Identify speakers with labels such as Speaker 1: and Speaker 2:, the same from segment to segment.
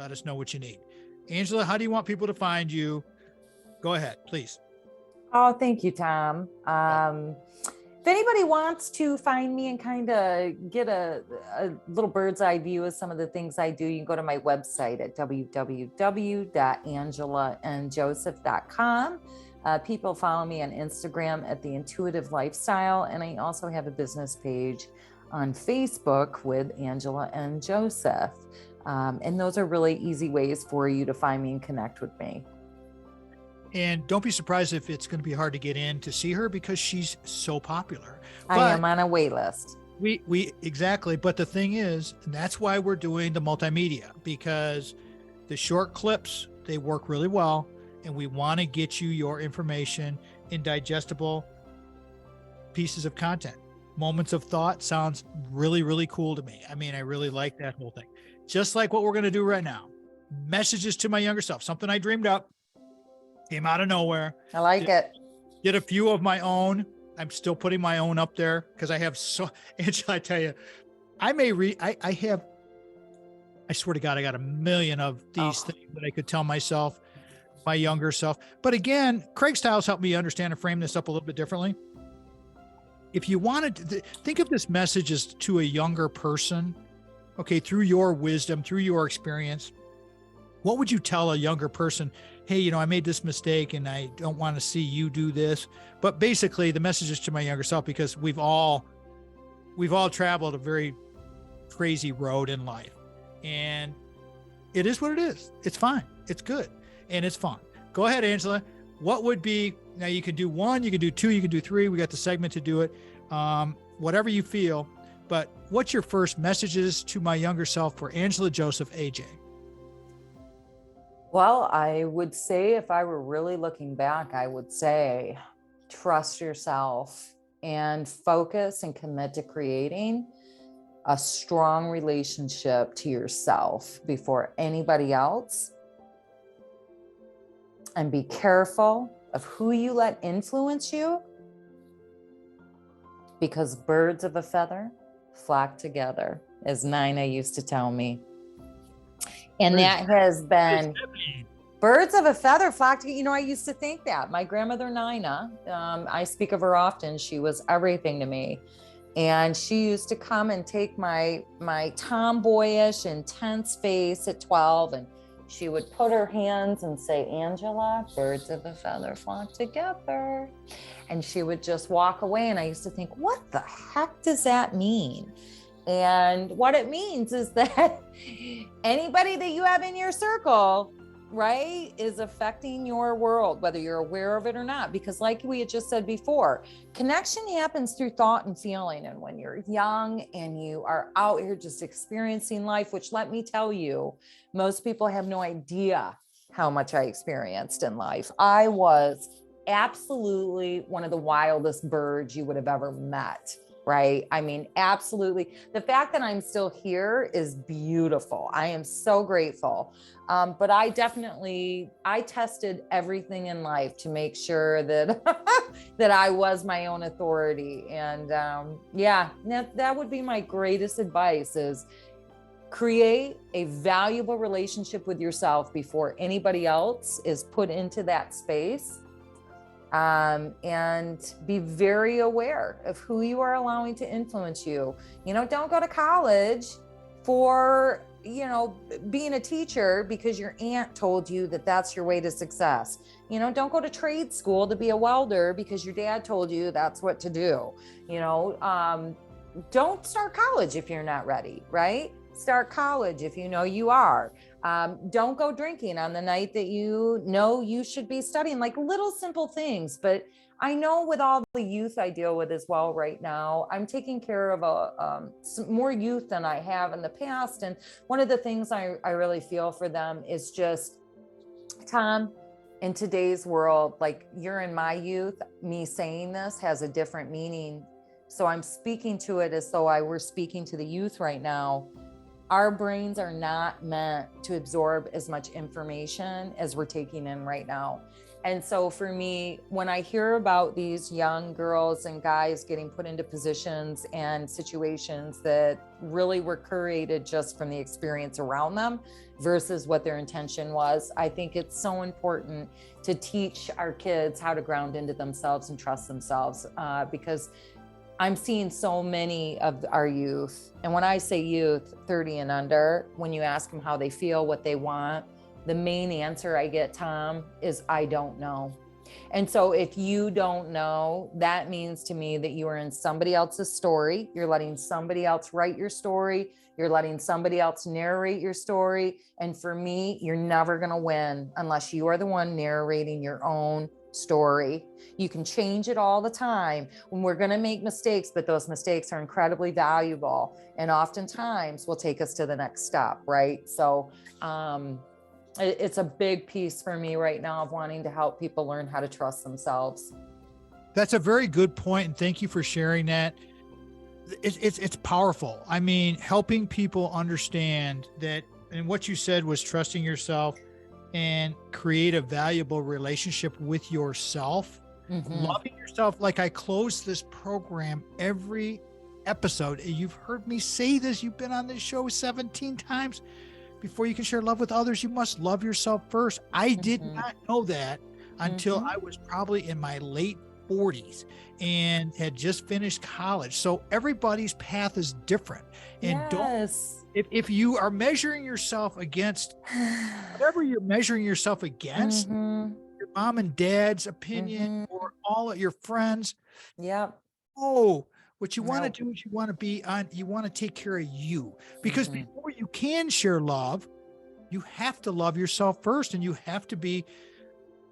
Speaker 1: let us know what you need. Angela, how do you want people to find you? Go ahead, please.
Speaker 2: Oh, thank you, Tom. If anybody wants to find me and kind of get a little bird's eye view of some of the things I do, you can go to my website at www.angelaandjoseph.com. People follow me on Instagram at The Intuitive Lifestyle, and I also have a business page on Facebook with Angela and Joseph. And those are really easy ways for you to find me and connect with me.
Speaker 1: And don't be surprised if it's going to be hard to get in to see her because she's so popular.
Speaker 2: I am on a wait list.
Speaker 1: We exactly. But the thing is, and that's why we're doing the multimedia, because the short clips, they work really well. And we want to get you your information in digestible pieces of content. Moments of thought sounds really, really cool to me. I mean, I really like that whole thing. Just like what we're going to do right now. Messages to my younger self, something I dreamed up. Came out of nowhere.
Speaker 2: I like it.
Speaker 1: Did a few of my own. I'm still putting my own up there because I have so, Angela, I tell you, I swear to God, I got a million of these things that I could tell myself, my younger self. But again, Craig Stiles helped me understand and frame this up a little bit differently. If you wanted to think of this message as to a younger person, okay, through your wisdom, through your experience, what would you tell a younger person? Hey, I made this mistake and I don't want to see you do this. But basically the message is to my younger self, because we've all traveled a very crazy road in life, and it is what it is. It's fine. It's good. And it's fun. Go ahead, Angela. What would be, now you can do 1, you can do 2, you can do 3. We got the segment to do it. Whatever you feel, but what's your first messages to my younger self for Angela Joseph, AJ?
Speaker 2: Well, I would say, if I were really looking back, I would say, trust yourself and focus and commit to creating a strong relationship to yourself before anybody else. And be careful of who you let influence you, because birds of a feather flock together, as Nina used to tell me. And that has been, birds of a feather flock together. I used to think that. My grandmother, Nina, I speak of her often. She was everything to me. And she used to come and take my tomboyish, intense face at 12, and she would put her hands and say, Angela, birds of a feather flock together. And she would just walk away. And I used to think, what the heck does that mean? And what it means is that anybody that you have in your circle, right, is affecting your world, whether you're aware of it or not. Because like we had just said before, connection happens through thought and feeling. And when you're young and you are out here just experiencing life, which, let me tell you, most people have no idea how much I experienced in life. I was absolutely one of the wildest birds you would have ever met. Right? I mean, absolutely. The fact that I'm still here is beautiful. I am so grateful. But I tested everything in life to make sure that, that I was my own authority. And that would be my greatest advice, is create a valuable relationship with yourself before anybody else is put into that space. And be very aware of who you are allowing to influence you. Don't go to college for, being a teacher because your aunt told you that that's your way to success. Don't go to trade school to be a welder because your dad told you that's what to do. Don't start college if you're not ready, right? Start college if you know you are. Don't go drinking on the night that you know you should be studying, like little simple things. But I know with all the youth I deal with as well right now, I'm taking care of more youth than I have in the past. And one of the things I really feel for them is just, Tom, in today's world, like you're in my youth, me saying this has a different meaning. So I'm speaking to it as though I were speaking to the youth right now. Our brains are not meant to absorb as much information as we're taking in right now. And so for me, when I hear about these young girls and guys getting put into positions and situations that really were created just from the experience around them versus what their intention was, I think it's so important to teach our kids how to ground into themselves and trust themselves, because I'm seeing so many of our youth. And when I say youth, 30 and under, when you ask them how they feel, what they want, the main answer I get, Tom, is I don't know. And so if you don't know, that means to me that you are in somebody else's story. You're letting somebody else write your story. You're letting somebody else narrate your story. And for me, you're never going to win unless you are the one narrating your own story. You can change it all the time. When we're going to make mistakes, but those mistakes are incredibly valuable and oftentimes will take us to the next step, right? So, it's a big piece for me right now of wanting to help people learn how to trust themselves.
Speaker 1: That's a very good point, and thank you for sharing that. It's powerful. I mean, helping people understand that, and what you said was trusting yourself and create a valuable relationship with yourself, loving yourself. Like I close this program every episode. You've heard me say this. You've been on this show 17 times. Before you can share love with others, you must love yourself first. I did not know that until I was probably in my late 40s and had just finished college. So everybody's path is different. And if you are measuring yourself against whatever you're measuring yourself against, your mom and dad's opinion or all of your friends. What you want to do is you want to take care of you, because before you can share love, you have to love yourself first, and you have to be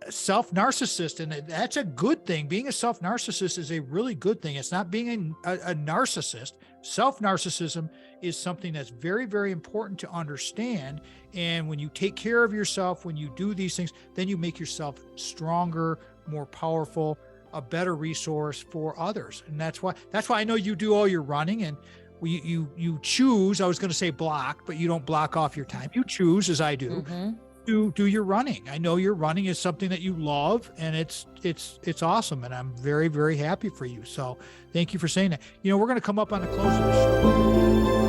Speaker 1: a self-narcissist. And that's a good thing. Being a self-narcissist is a really good thing. It's not being a narcissist. Self-narcissism is something that's very, very important to understand. And when you take care of yourself, when you do these things, then you make yourself stronger, more powerful, a better resource for others. And that's why I know you do all your running, and you choose, I was going to say block, but you don't block off your time. You choose, as I do, to do your running. I know your running is something that you love, and it's awesome. And I'm very, very happy for you. So thank you for saying that. We're going to come up on the close of the show.